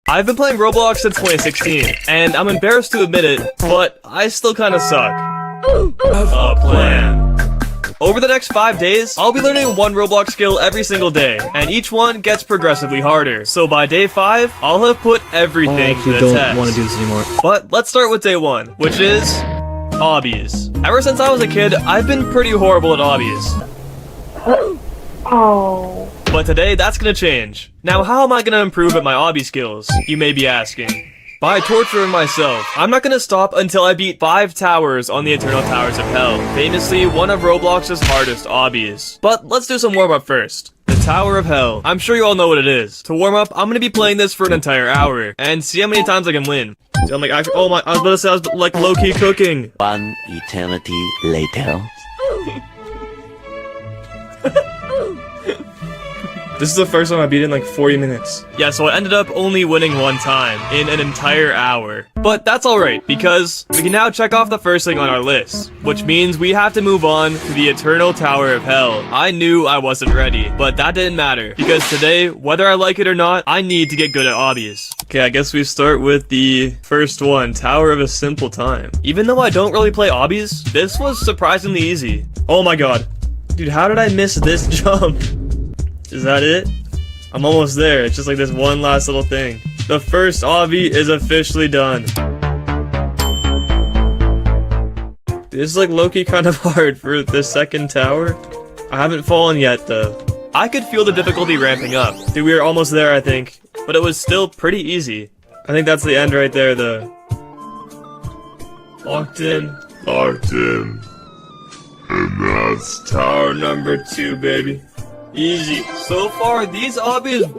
I've been playing Roblox since 2016, and I'm embarrassed to admit it, but I still kinda suck. A plan. Over the next 5 days, I'll be learning one Roblox skill every single day, and each one gets progressively harder. So by day 5, I'll have put everything to the test. I don't want to do this anymore. But let's start with day 1, which is obbies. Ever since I was a kid, I've been pretty horrible at obbies. Oh. But today, that's gonna change. Now, how am I gonna improve at my obby skills, you may be asking? By torturing myself. I'm not gonna stop until I beat 5 towers on the Eternal Towers of Hell, famously one of Roblox's hardest obbies. But let's do some warm-up first. The Tower of Hell. I'm sure you all know what it is. To warm up, I'm gonna be playing this for an entire hour, and see how many times I can win. I'm like, oh my, I was about to say I was like low-key cooking. One eternity later. This is the first time I beat it in like 40 minutes. Yeah, so I ended up only winning 1 time in an entire hour. But that's alright, because we can now check off the first thing on our list, which means we have to move on to the Eternal Tower of Hell. I knew I wasn't ready, but that didn't matter, because today, whether I like it or not, I need to get good at obbies. Okay, I guess we start with the first one, Tower of a Simple Time. Even though I don't really play obbies, this was surprisingly easy. Oh my god. Dude, how did I miss this jump? Is that it? I'm almost there. It's just like this one last little thing. The first obby is officially done. This is like low-key kind of hard for the second tower. I haven't fallen yet though. I could feel the difficulty ramping up. Dude, we are almost there, I think. But it was still pretty easy. I think that's the end right there though. Locked in. Locked in. And that's tower number 2, baby. Easy. So far, these obbies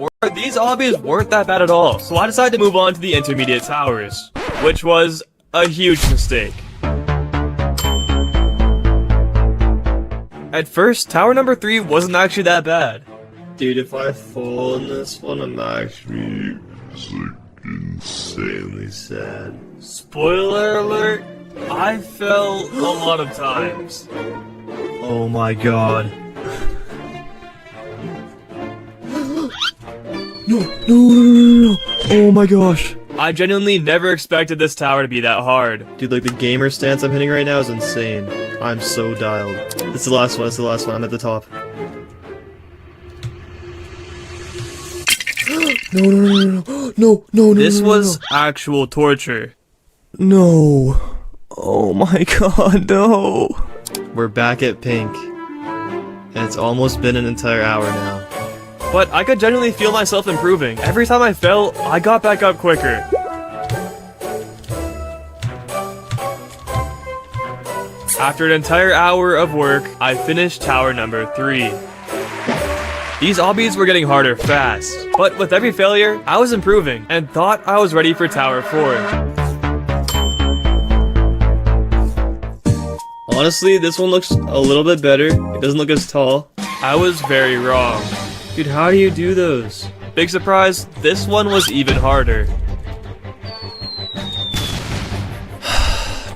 weren't that bad at all, so I decided to move on to the intermediate towers, which was a huge mistake. At first, tower number 3 wasn't actually that bad. Dude, if I fall in this one, I'm actually insanely sad. Spoiler alert, I fell a lot of times. Oh my god. No. Oh my gosh. I genuinely never expected this tower to be that hard. Dude, like the gamer stance I'm hitting right now is insane. I'm so dialed. It's the last one, I'm at the top. No. This was actual torture. No. Oh my god, no. We're back at pink. And it's almost been an entire hour now. But I could genuinely feel myself improving. Every time I fell, I got back up quicker. After an entire hour of work, I finished tower number 3. These obbies were getting harder fast, but with every failure, I was improving and thought I was ready for tower 4. Honestly, this one looks a little bit better. It doesn't look as tall. I was very wrong. Dude, how do you do those? Big surprise, this one was even harder.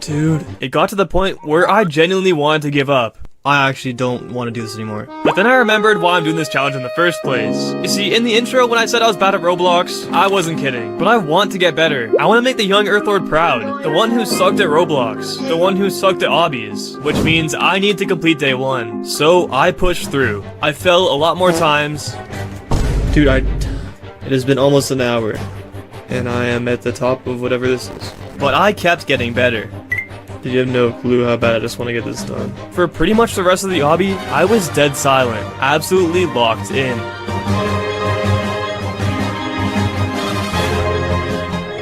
Dude, it got to the point where I genuinely wanted to give up. I actually don't want to do this anymore. But then I remembered why I'm doing this challenge in the first place. You see, in the intro when I said I was bad at Roblox, I wasn't kidding. But I want to get better. I want to make the young Earthlord proud. The one who sucked at Roblox. The one who sucked at obbies. Which means I need to complete day 1. So I pushed through. I fell a lot more times. Dude, it has been almost an hour. And I am at the top of whatever this is. But I kept getting better. Did you have no clue how bad I just want to get this done? For pretty much the rest of the obby, I was dead silent, absolutely locked in.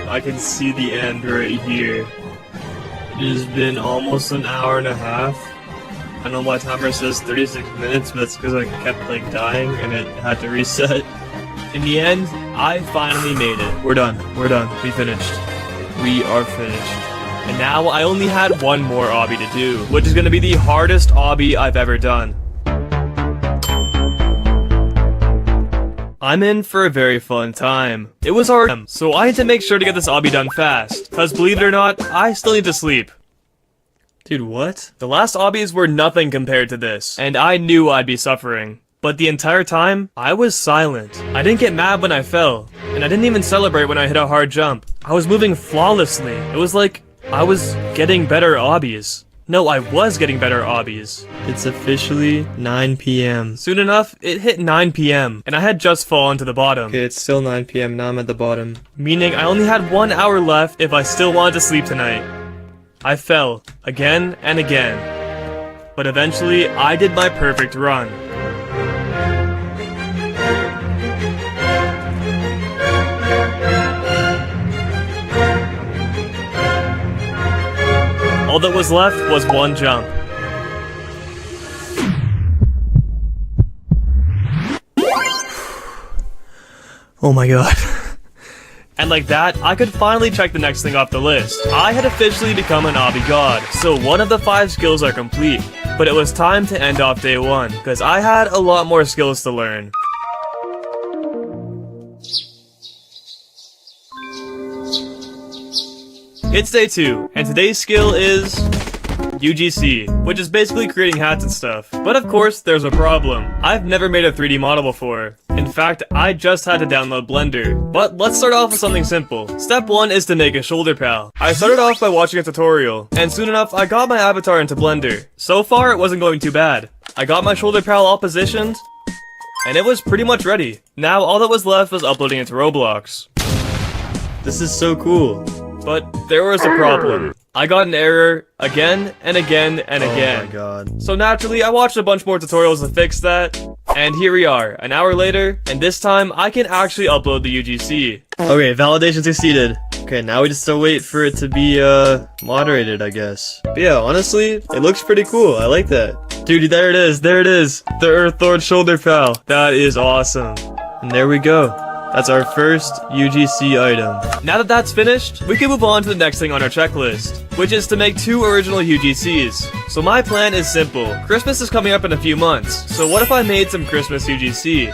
I can see the end right here. It has been almost an hour and a half. I know my timer says 36 minutes, but that's because I kept like dying and it had to reset. In the end, I finally made it. We're done. We finished. We are finished. And now I only had one more obby to do, which is going to be the hardest obby I've ever done. I'm in for a very fun time. It was hard, so I had to make sure to get this obby done fast, cause believe it or not, I still need to sleep. Dude, what? The last obbies were nothing compared to this, and I knew I'd be suffering. But the entire time, I was silent. I didn't get mad when I fell, and I didn't even celebrate when I hit a hard jump. I was moving flawlessly. It was like I was getting better obbies. No, I was getting better obbies. It's officially 9 p.m. Soon enough, it hit 9 p.m. and I had just fallen to the bottom. Okay, it's still 9 p.m. Now I'm at the bottom. Meaning I only had 1 hour left if I still wanted to sleep tonight. I fell again and again. But eventually, I did my perfect run. All that was left was one jump. Oh my god. And like that, I could finally check the next thing off the list. I had officially become an obby god, so one of the 5 skills are complete. But it was time to end off day 1, because I had a lot more skills to learn. It's day 2, and today's skill is UGC, which is basically creating hats and stuff. But of course, there's a problem. I've never made a 3D model before. In fact, I just had to download Blender. But let's start off with something simple. Step 1 is to make a shoulder pal. I started off by watching a tutorial, and soon enough, I got my avatar into Blender. So far, it wasn't going too bad. I got my shoulder pal all positioned, and it was pretty much ready. Now, all that was left was uploading it to Roblox. This is so cool. But there was a problem. I got an error again and again and again. Oh my god. So naturally, I watched a bunch more tutorials to fix that. And here we are, an hour later, and this time I can actually upload the UGC. Okay, validation succeeded. Okay, now we just still wait for it to be, moderated, I guess. But yeah, honestly, it looks pretty cool. I like that. Dude, there it is, there it is. The Earth Lord shoulder pal. That is awesome. And there we go. That's our first UGC item. Now that that's finished, we can move on to the next thing on our checklist, which is to make 2 original UGCs. So my plan is simple. Christmas is coming up in a few months, so what if I made some Christmas UGC?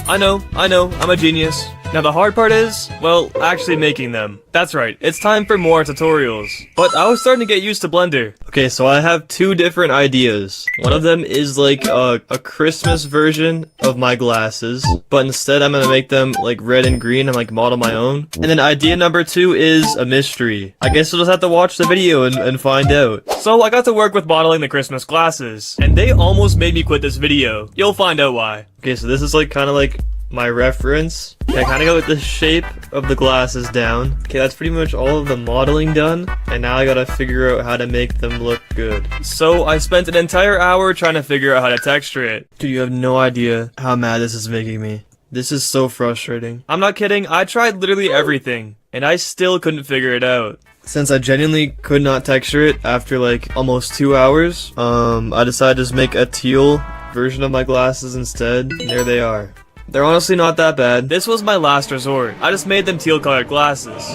I know, I'm a genius. Now the hard part is, well, actually making them. That's right, it's time for more tutorials. But I was starting to get used to Blender. Okay, so I have 2 different ideas. One of them is like a Christmas version of my glasses, but instead I'm gonna make them like red and green and like model my own. And then idea number 2 is a mystery. I guess you'll just have to watch the video and find out. So I got to work with modeling the Christmas glasses, and they almost made me quit this video. You'll find out why. Okay, so this is like kind of like my reference. Okay, I kind of got with the shape of the glasses down. Okay, that's pretty much all of the modeling done, and now I gotta figure out how to make them look good. So I spent an entire hour trying to figure out how to texture it. Dude, you have no idea how mad this is making me. This is so frustrating. I'm not kidding, I tried literally everything, and I still couldn't figure it out. Since I genuinely could not texture it after like almost 2 hours, I decided to just make a teal version of my glasses instead, and there they are. They're honestly not that bad. This was my last resort. I just made them teal colored glasses.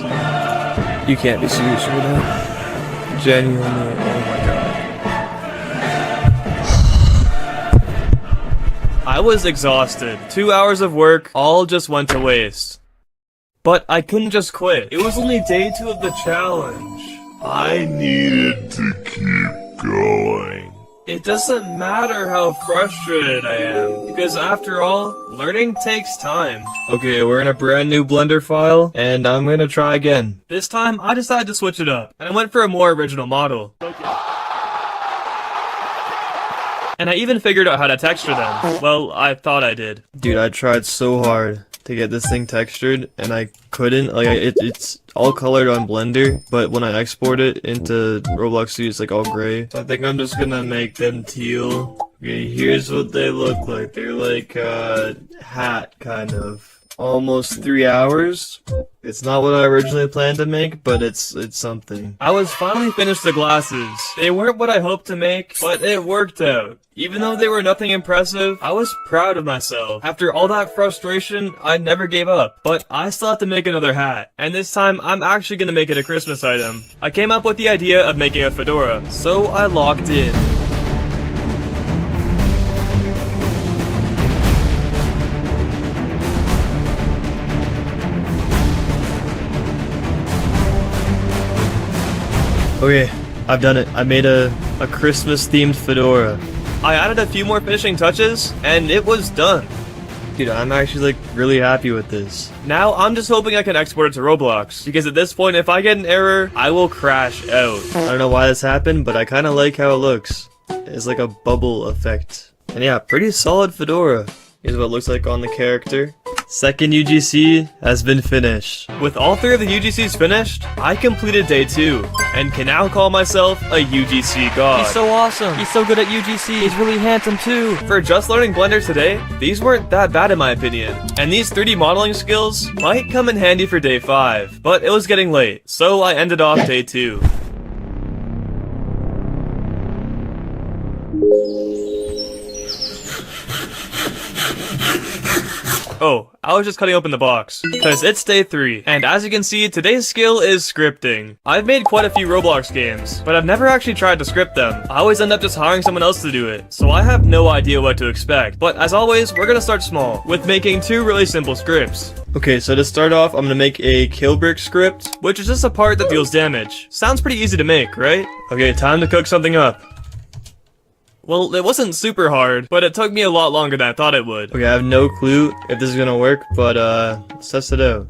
You can't be serious right now. Genuinely, oh my god. I was exhausted. 2 hours of work all just went to waste. But I couldn't just quit. It was only day 2 of the challenge. I needed to keep going. It doesn't matter how frustrated I am, because after all, learning takes time. Okay, we're in a brand new Blender file, and I'm gonna try again. This time, I decided to switch it up, and I went for a more original model. And I even figured out how to texture them. Well, I thought I did. Dude, I tried so hard to get this thing textured, and I couldn't. Like, it's all colored on Blender, but when I export it into Roblox Studio, it's like all gray. So I think I'm just gonna make them teal. Okay, here's what they look like. They're like a hat, kind of. Almost 3 hours. It's not what I originally planned to make, but it's something. I was finally finished the glasses. They weren't what I hoped to make, but it worked out. Even though they were nothing impressive, I was proud of myself. After all that frustration, I never gave up. But I still have to make another hat. And this time, I'm actually gonna make it a Christmas item. I came up with the idea of making a fedora, so I logged in. Okay, I've done it. I made a Christmas-themed fedora. I added a few more finishing touches, and it was done. Dude, I'm actually like really happy with this. Now, I'm just hoping I can export it to Roblox, because at this point, if I get an error, I will crash out. I don't know why this happened, but I kind of like how it looks. It's like a bubble effect. And yeah, pretty solid fedora. Here's what it looks like on the character. Second UGC has been finished. With all 3 of the UGCs finished, I completed day 2, and can now call myself a UGC god. He's so awesome. He's so good at UGC. He's really handsome too. For just learning Blender today, these weren't that bad in my opinion. And these 3D modeling skills might come in handy for day 5, but it was getting late, so I ended off day 2. Oh, I was just cutting open the box, cause it's day 3, and as you can see, today's skill is scripting. I've made quite a few Roblox games, but I've never actually tried to script them. I always end up just hiring someone else to do it, so I have no idea what to expect. But as always, we're gonna start small, with making 2 really simple scripts. Okay, so to start off, I'm gonna make a kill brick script, which is just a part that deals damage. Sounds pretty easy to make, right? Okay, time to cook something up. Well, it wasn't super hard, but it took me a lot longer than I thought it would. Okay, I have no clue if this is gonna work, but let's test it out.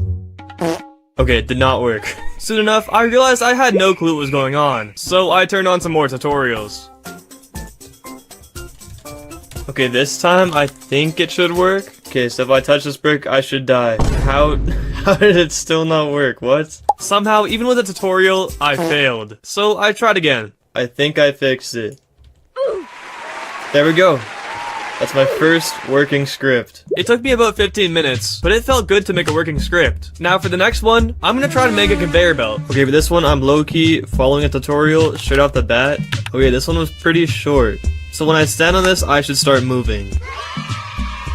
Okay, it did not work. Soon enough, I realized I had no clue what was going on, so I turned on some more tutorials. Okay, this time I think it should work. Okay, so if I touch this brick, I should die. How did it still not work? What? Somehow, even with the tutorial, I failed. So I tried again. I think I fixed it. There we go. That's my first working script. It took me about 15 minutes, but it felt good to make a working script. Now for the next one, I'm gonna try to make a conveyor belt. Okay, for this one, I'm low-key following a tutorial straight off the bat. Okay, this one was pretty short. So when I stand on this, I should start moving.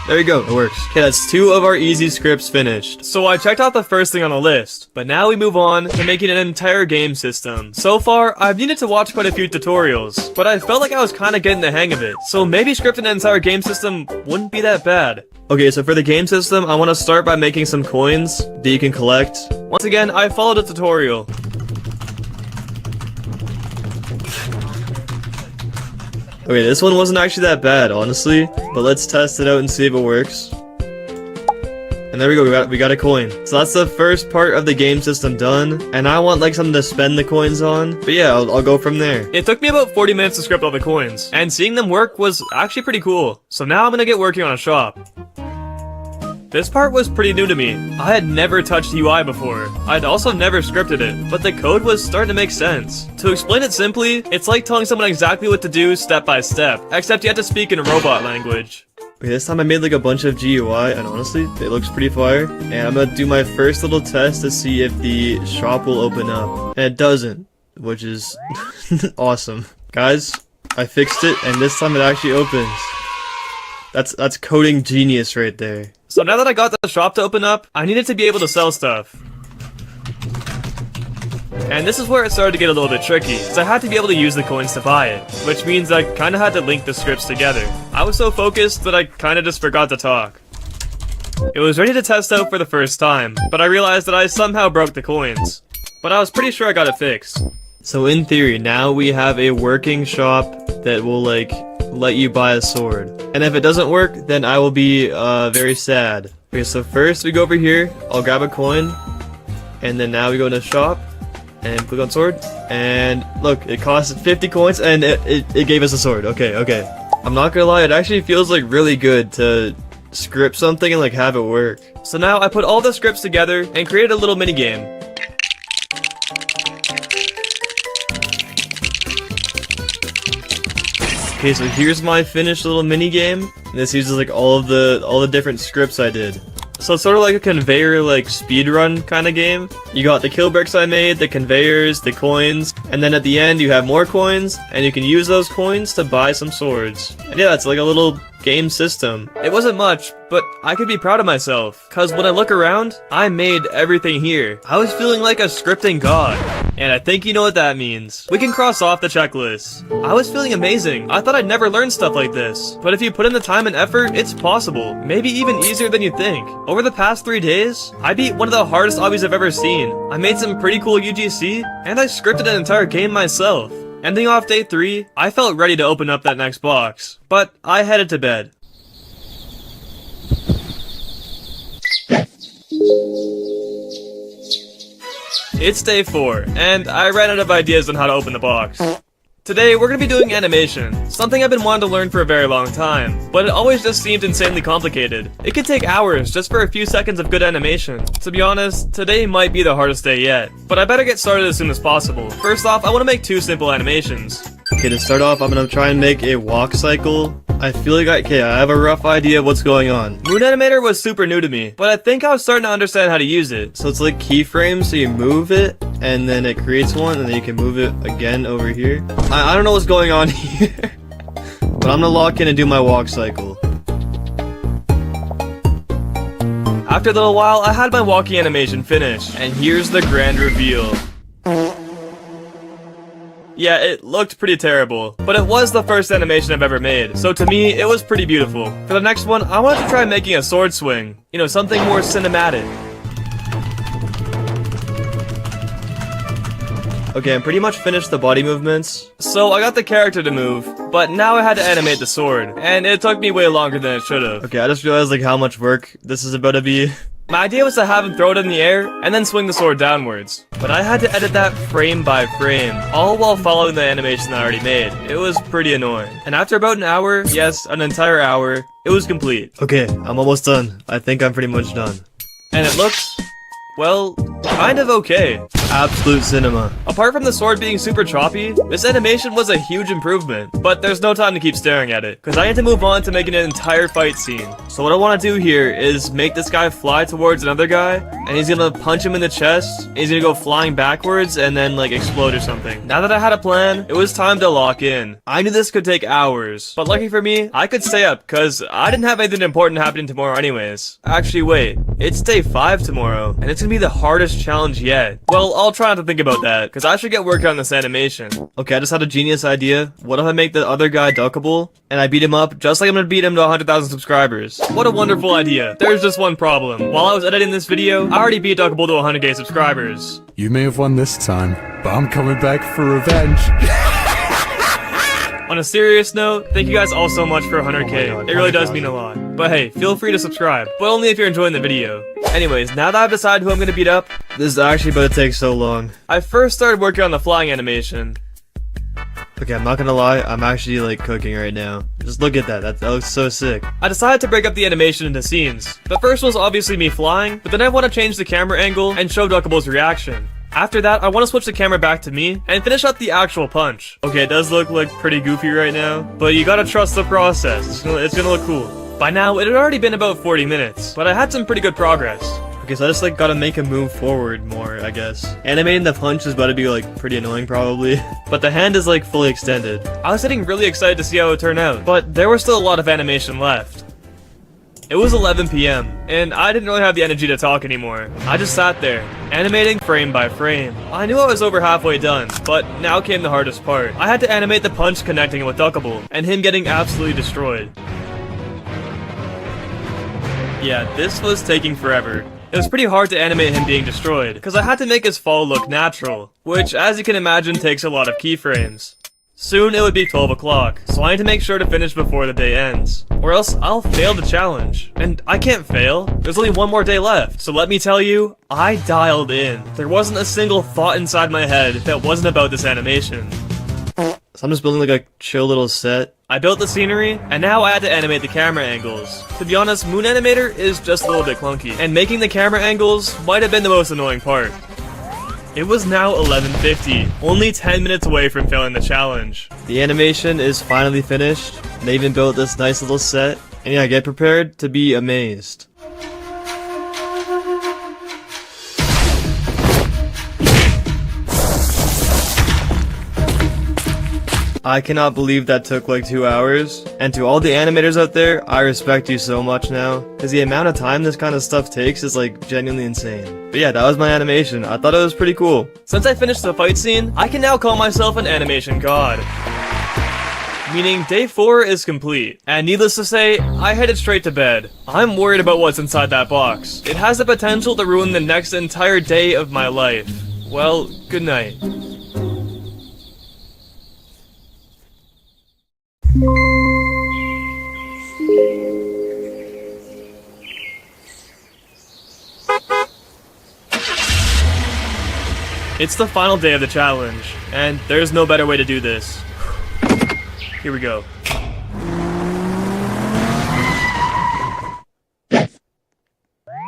There you go, it works. Okay, that's 2 of our easy scripts finished. So I checked out the first thing on the list, but now we move on to making an entire game system. So far, I've needed to watch quite a few tutorials, but I felt like I was kinda getting the hang of it. So maybe scripting an entire game system wouldn't be that bad. Okay, so for the game system, I want to start by making some coins that you can collect. Once again, I followed a tutorial. Okay, this one wasn't actually that bad, honestly, but let's test it out and see if it works. And there we go, we got a coin. So that's the first part of the game system done, and I want like something to spend the coins on, but yeah, I'll go from there. It took me about 40 minutes to script all the coins, and seeing them work was actually pretty cool. So now I'm gonna get working on a shop. This part was pretty new to me. I had never touched UI before. I'd also never scripted it, but the code was starting to make sense. To explain it simply, it's like telling someone exactly what to do step by step, except you have to speak in a robot language. Okay, this time I made like a bunch of GUI, and honestly, it looks pretty fire. And I'm gonna do my first little test to see if the shop will open up. And it doesn't, which is awesome. Guys, I fixed it, and this time it actually opens. That's coding genius right there. So now that I got the shop to open up, I needed to be able to sell stuff. And this is where it started to get a little bit tricky, because I had to be able to use the coins to buy it, which means I kinda had to link the scripts together. I was so focused that I kinda just forgot to talk. It was ready to test out for the first time, but I realized that I somehow broke the coins. But I was pretty sure I got it fixed. So in theory, now we have a working shop that will like let you buy a sword. And if it doesn't work, then I will be very sad. Okay, so first we go over here, I'll grab a coin, and then now we go in the shop, and click on sword, and look, it costs 50 coins, and it gave us a sword. Okay. I'm not gonna lie, it actually feels like really good to script something and like have it work. So now I put all the scripts together and created a little mini game. Okay, so here's my finished little mini game. This uses like all the different scripts I did. So it's sort of like a conveyor, like speedrun kind of game. You got the kill bricks I made, the conveyors, the coins, and then at the end you have more coins, and you can use those coins to buy some swords. And yeah, it's like a little game system. It wasn't much, but I could be proud of myself, cause when I look around, I made everything here. I was feeling like a scripting god, and I think you know what that means. We can cross off the checklist. I was feeling amazing. I thought I'd never learn stuff like this, but if you put in the time and effort, it's possible. Maybe even easier than you think. Over the past 3 days, I beat one of the hardest obbies I've ever seen. I made some pretty cool UGC, and I scripted an entire game myself. Ending off day 3, I felt ready to open up that next box, but I headed to bed. It's day 4, and I ran out of ideas on how to open the box. Today, we're gonna be doing animation, something I've been wanting to learn for a very long time, but it always just seemed insanely complicated. It could take hours just for a few seconds of good animation. To be honest, today might be the hardest day yet, but I better get started as soon as possible. First off, I want to make 2 simple animations. Okay, to start off, I'm gonna try and make a walk cycle. I feel like I have a rough idea of what's going on. Moon Animator was super new to me, but I think I was starting to understand how to use it. So it's like keyframes, so you move it, and then it creates one, and then you can move it again over here. I don't know what's going on here. But I'm gonna lock in and do my walk cycle. After a little while, I had my walking animation finished, and here's the grand reveal. Yeah, it looked pretty terrible, but it was the first animation I've ever made, so to me, it was pretty beautiful. For the next one, I wanted to try making a sword swing. You know, something more cinematic. Okay, I'm pretty much finished the body movements. So I got the character to move, but now I had to animate the sword, and it took me way longer than it should have. Okay, I just realized like how much work this is about to be. My idea was to have him throw it in the air, and then swing the sword downwards. But I had to edit that frame by frame, all while following the animation I already made. It was pretty annoying. And after about an hour, yes, an entire hour, it was complete. Okay, I'm almost done. I think I'm pretty much done. And it looks, well, kind of okay. Absolute cinema. Apart from the sword being super choppy, this animation was a huge improvement, but there's no time to keep staring at it, because I need to move on to making an entire fight scene. So what I want to do here is make this guy fly towards another guy, and he's gonna punch him in the chest, and he's gonna go flying backwards and then like explode or something. Now that I had a plan, it was time to lock in. I knew this could take hours, but lucky for me, I could stay up, because I didn't have anything important happening tomorrow anyways. Actually wait, it's day 5 tomorrow, and it's gonna be the hardest challenge yet. Well, I'll try not to think about that, because I should get working on this animation. Okay, I just had a genius idea. What if I make the other guy duckable, and I beat him up just like I'm gonna beat him to 100,000 subscribers? What a wonderful idea. There's just one problem. While I was editing this video, I already beat Duckable to 100k subscribers. You may have won this time, but I'm coming back for revenge. On a serious note, thank you guys all so much for 100k. It really does mean a lot. But hey, feel free to subscribe, but only if you're enjoying the video. Anyways, now that I've decided who I'm gonna beat up, This is actually about to take so long. I first started working on the flying animation. Okay, I'm not gonna lie, I'm actually like cooking right now. Just look at that, that looks so sick. I decided to break up the animation into scenes. The first was obviously me flying, but then I want to change the camera angle and show Duckable's reaction. After that, I want to switch the camera back to me and finish up the actual punch. Okay, it does look like pretty goofy right now, but you gotta trust the process. It's gonna look cool. By now, it had already been about 40 minutes, but I had some pretty good progress. Okay, so I just like gotta make him move forward more, I guess. Animating the punch is about to be like pretty annoying probably, but the hand is like fully extended. I was getting really excited to see how it would turn out, but there was still a lot of animation left. It was 11 PM, and I didn't really have the energy to talk anymore. I just sat there, animating frame by frame. I knew I was over halfway done, but now came the hardest part. I had to animate the punch connecting with Duckable, and him getting absolutely destroyed. Yeah, this was taking forever. It was pretty hard to animate him being destroyed, because I had to make his fall look natural, which, as you can imagine, takes a lot of keyframes. Soon it would be 12 o'clock, so I need to make sure to finish before the day ends, or else I'll fail the challenge. And I can't fail, there's only one more day left, so let me tell you, I dialed in. There wasn't a single thought inside my head that wasn't about this animation. So I'm just building like a chill little set. I built the scenery, and now I had to animate the camera angles. To be honest, Moon Animator is just a little bit clunky, and making the camera angles might have been the most annoying part. It was now 11:50, only 10 minutes away from failing the challenge. The animation is finally finished. They even built this nice little set. And yeah, get prepared to be amazed. I cannot believe that took like 2 hours. And to all the animators out there, I respect you so much now. Because the amount of time this kind of stuff takes is like genuinely insane. But yeah, that was my animation. I thought it was pretty cool. Since I finished the fight scene, I can now call myself an animation god. Meaning day 4 is complete. And needless to say, I headed straight to bed. I'm worried about what's inside that box. It has the potential to ruin the next entire day of my life. Well, good night. It's the final day of the challenge, and there's no better way to do this. Here we go.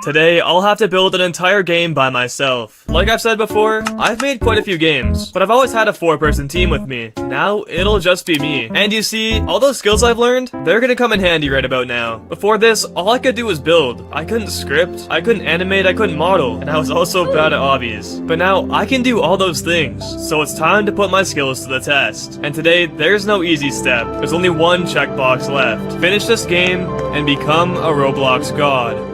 Today, I'll have to build an entire game by myself. Like I've said before, I've made quite a few games, but I've always had a 4-person team with me. Now, it'll just be me. And you see, all those skills I've learned, they're gonna come in handy right about now. Before this, all I could do was build. I couldn't script, I couldn't animate, I couldn't model, and I was also bad at obbies. But now, I can do all those things, so it's time to put my skills to the test. And today, there's no easy step. There's only one checkbox left. Finish this game, and become a Roblox god.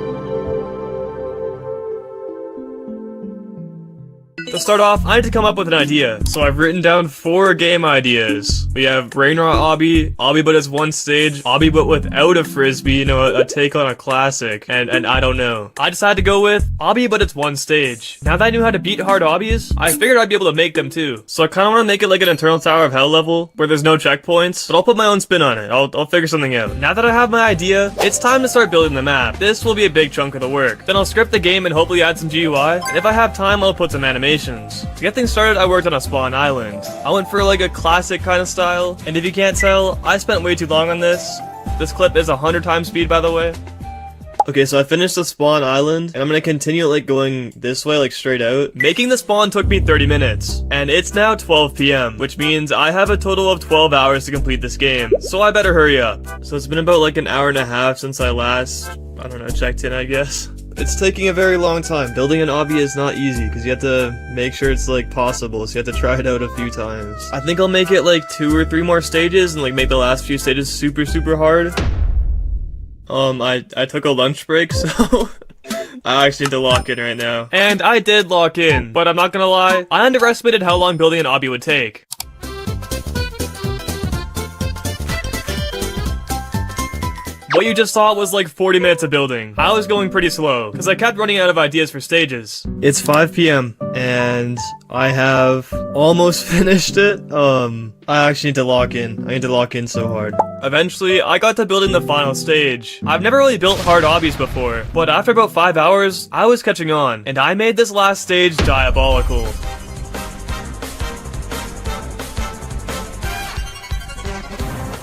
To start off, I need to come up with an idea, so I've written down 4 game ideas. We have Brain Rot Obby, Obby but it's one stage, Obby but without a frisbee, you know, a take on a classic, and I don't know. I decided to go with Obby but it's one stage. Now that I knew how to beat hard obbies, I figured I'd be able to make them too. So I kinda wanna make it like an Eternal Tower of Hell level, where there's no checkpoints, but I'll put my own spin on it. I'll figure something out. Now that I have my idea, it's time to start building the map. This will be a big chunk of the work. Then I'll script the game and hopefully add some GUI, and if I have time, I'll put some animation. To get things started, I worked on a spawn island. I went for like a classic kind of style, and if you can't tell, I spent way too long on this. This clip is 100 times speed, by the way. Okay, so I finished the spawn island, and I'm gonna continue like going this way, like straight out. Making the spawn took me 30 minutes, and it's now 12 PM, which means I have a total of 12 hours to complete this game, so I better hurry up. So it's been about like an hour and a half since I last, I don't know, checked in, I guess. It's taking a very long time. Building an obby is not easy, because you have to make sure it's like possible, so you have to try it out a few times. I think I'll make it like 2 or 3 more stages, and like make the last few stages super hard. I took a lunch break, so I actually need to lock in right now. And I did lock in, but I'm not gonna lie, I underestimated how long building an obby would take. What you just saw was like 40 minutes of building. I was going pretty slow, because I kept running out of ideas for stages. It's 5 PM, and I have almost finished it. I actually need to lock in. I need to lock in so hard. Eventually, I got to building the final stage. I've never really built hard obbies before, but after about 5 hours, I was catching on, and I made this last stage diabolical.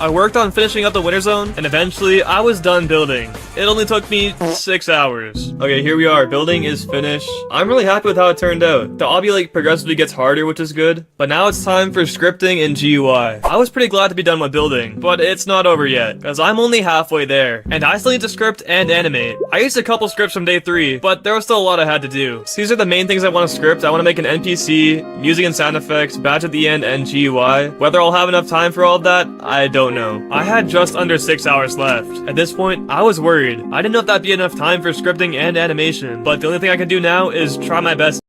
I worked on finishing up the winter zone, and eventually, I was done building. It only took me 6 hours. Okay, here we are. Building is finished. I'm really happy with how it turned out. The obby like progressively gets harder, which is good. But now it's time for scripting and GUI. I was pretty glad to be done with building, but it's not over yet, because I'm only halfway there, and I still need to script and animate. I used a couple scripts from day 3, but there was still a lot I had to do. So these are the main things I want to script. I want to make an NPC, music and sound effects, badge at the end, and GUI. Whether I'll have enough time for all of that, I don't know. I had just under 6 hours left. At this point, I was worried. I didn't know if that'd be enough time for scripting and animation, but the only thing I can do now is try my best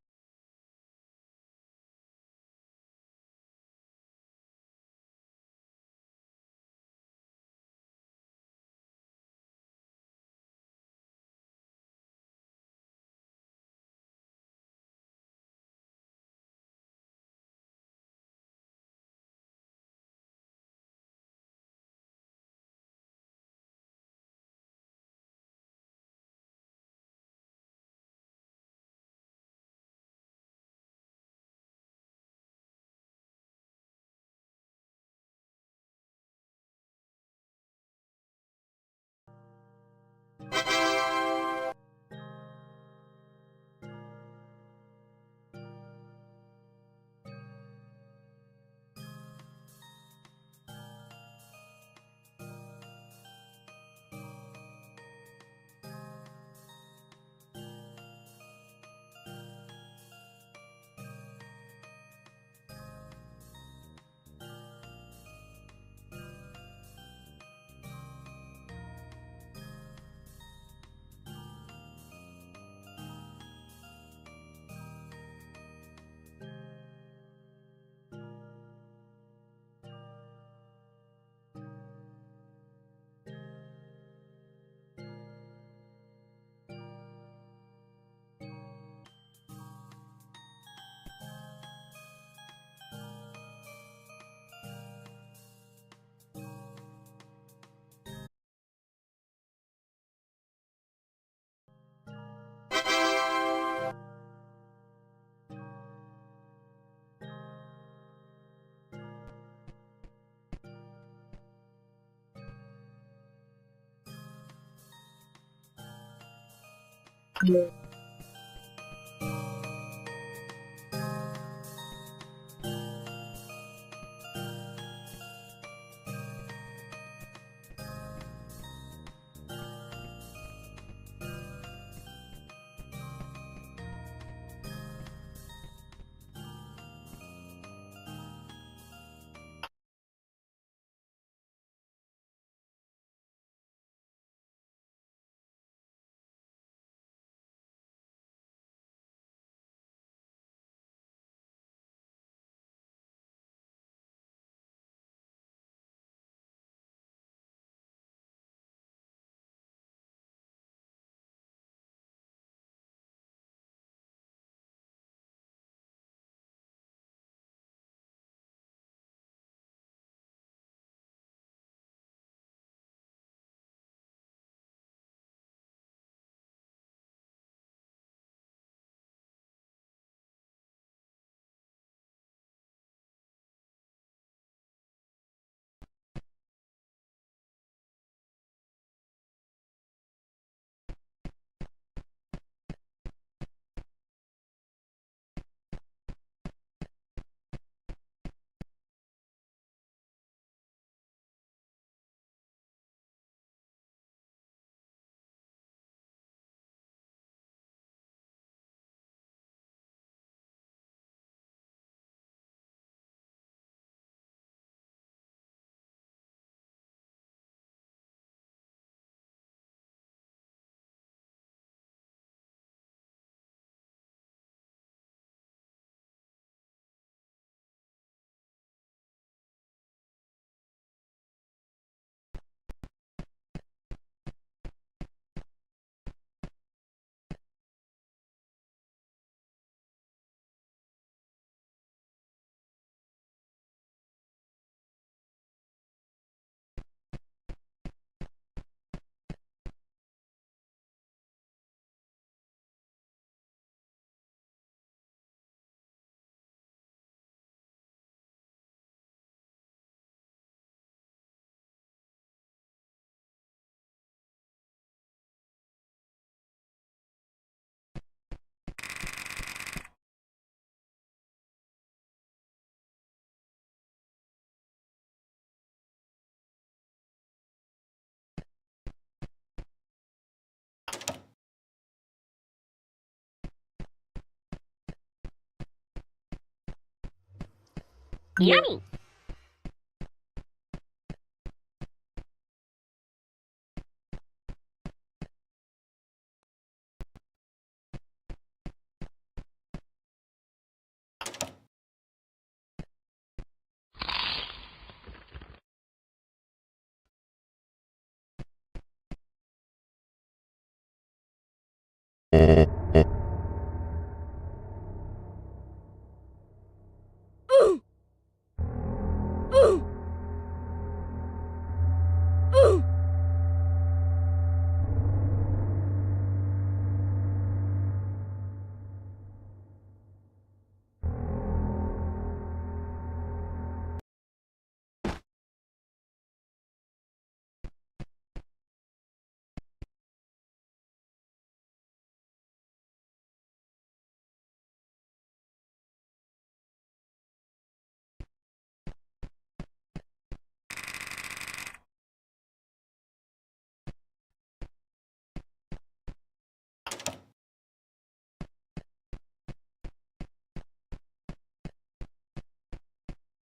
Yummy!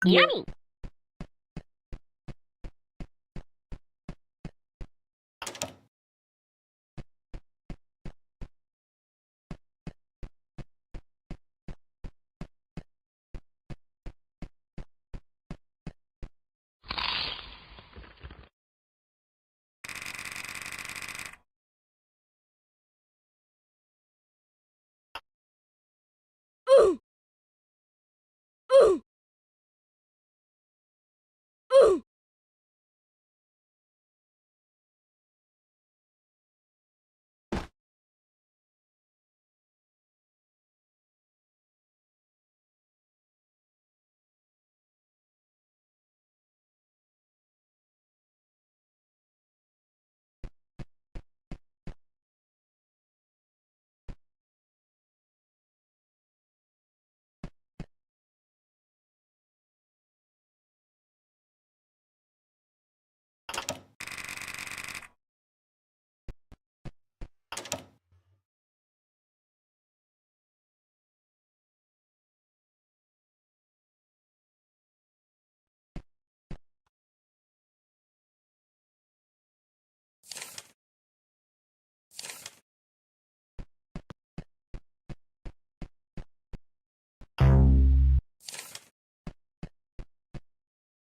Yummy!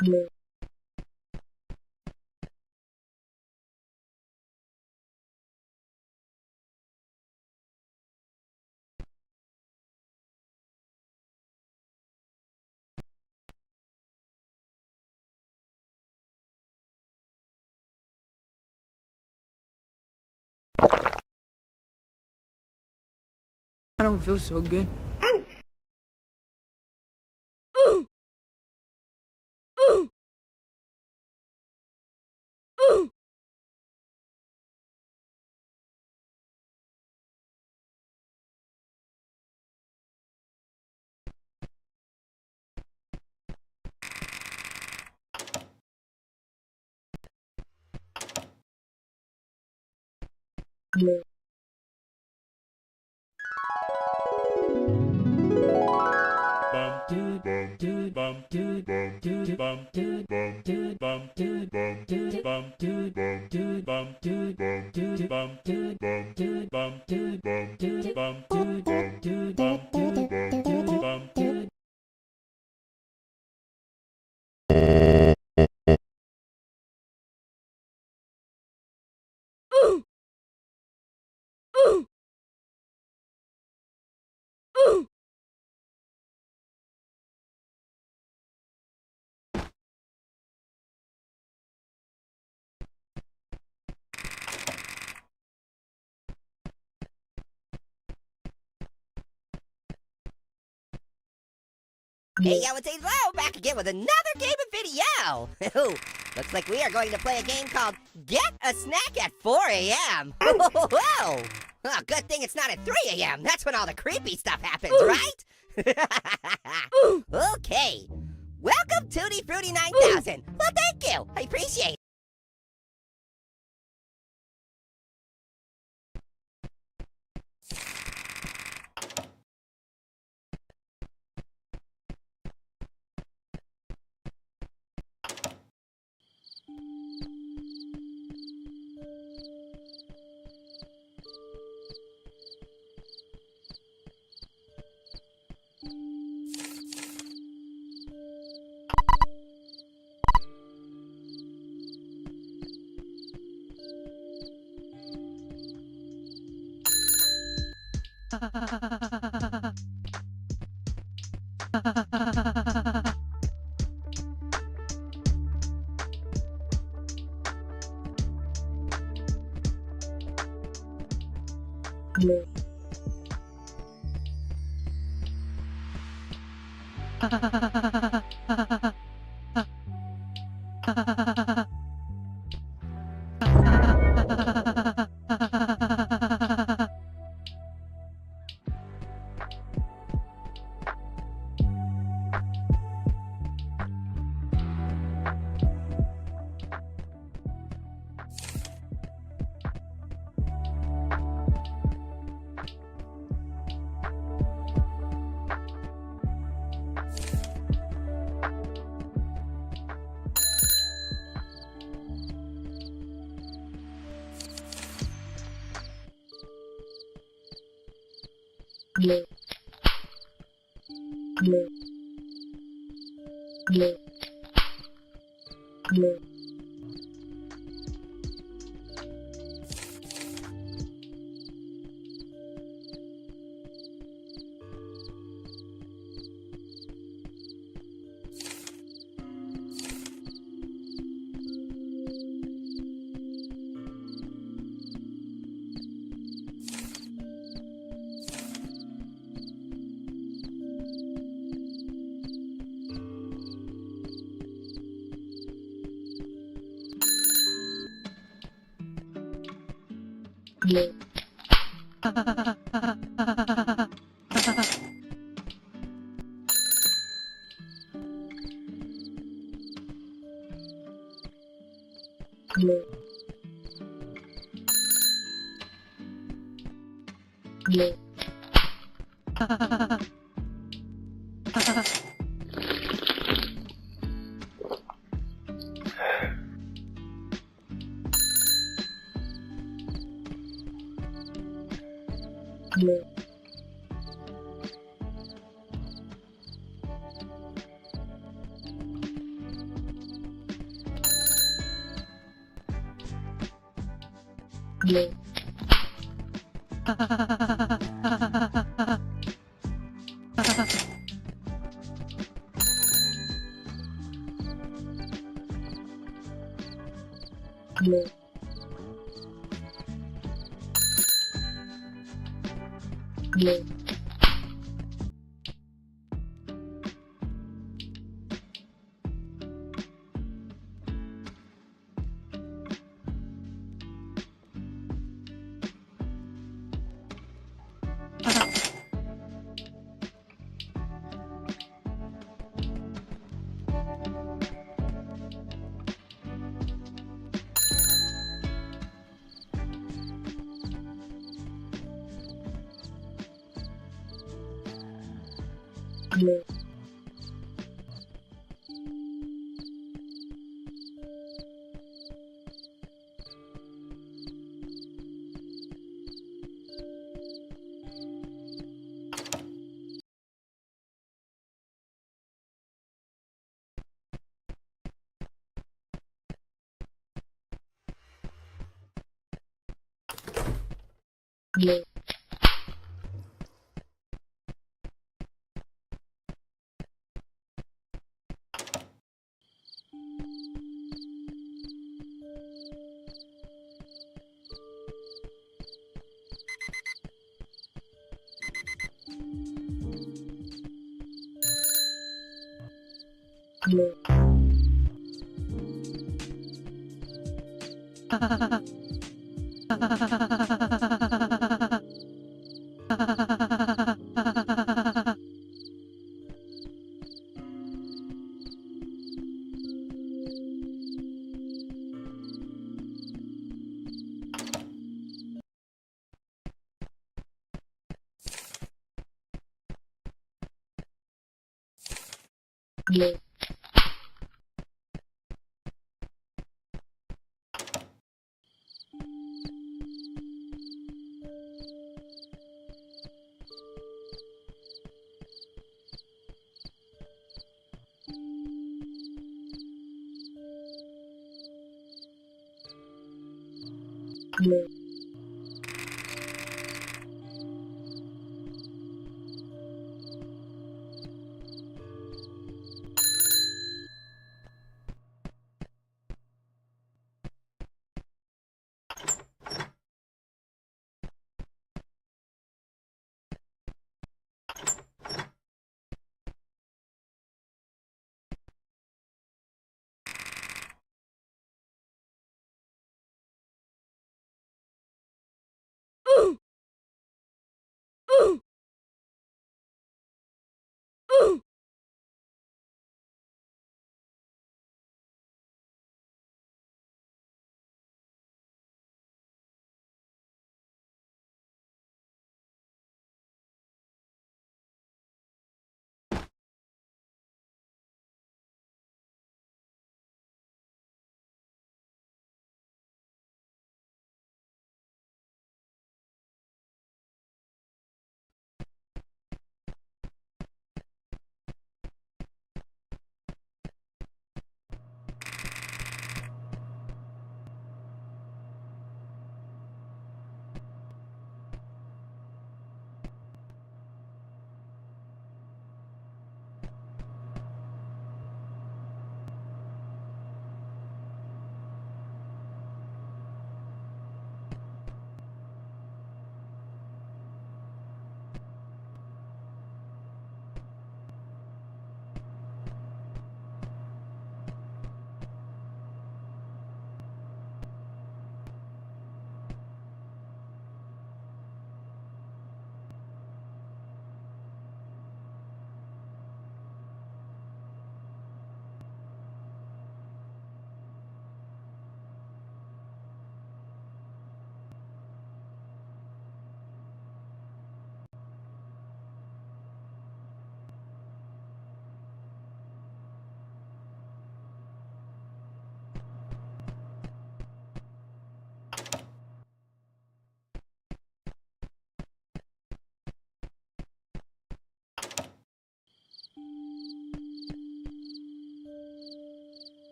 I don't feel so good. Hey yo, it's Low back again with another game of video! Looks like we are going to play a game called Get a Snack at 4 a.m. Oh, good thing it's not at 3 a.m. That's when all the creepy stuff happens, right? Okay. Welcome, Tutti Frutti 9000. Well, thank you. I appreciate it.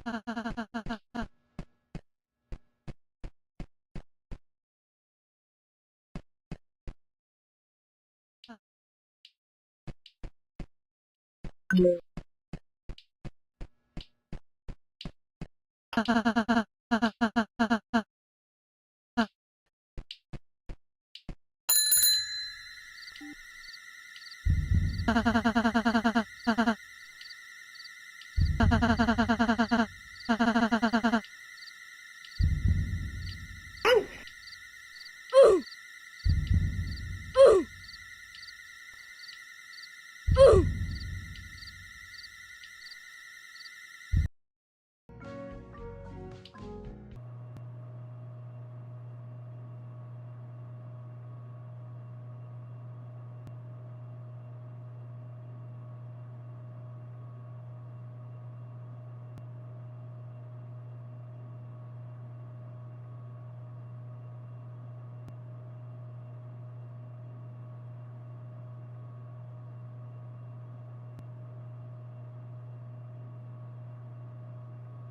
Ha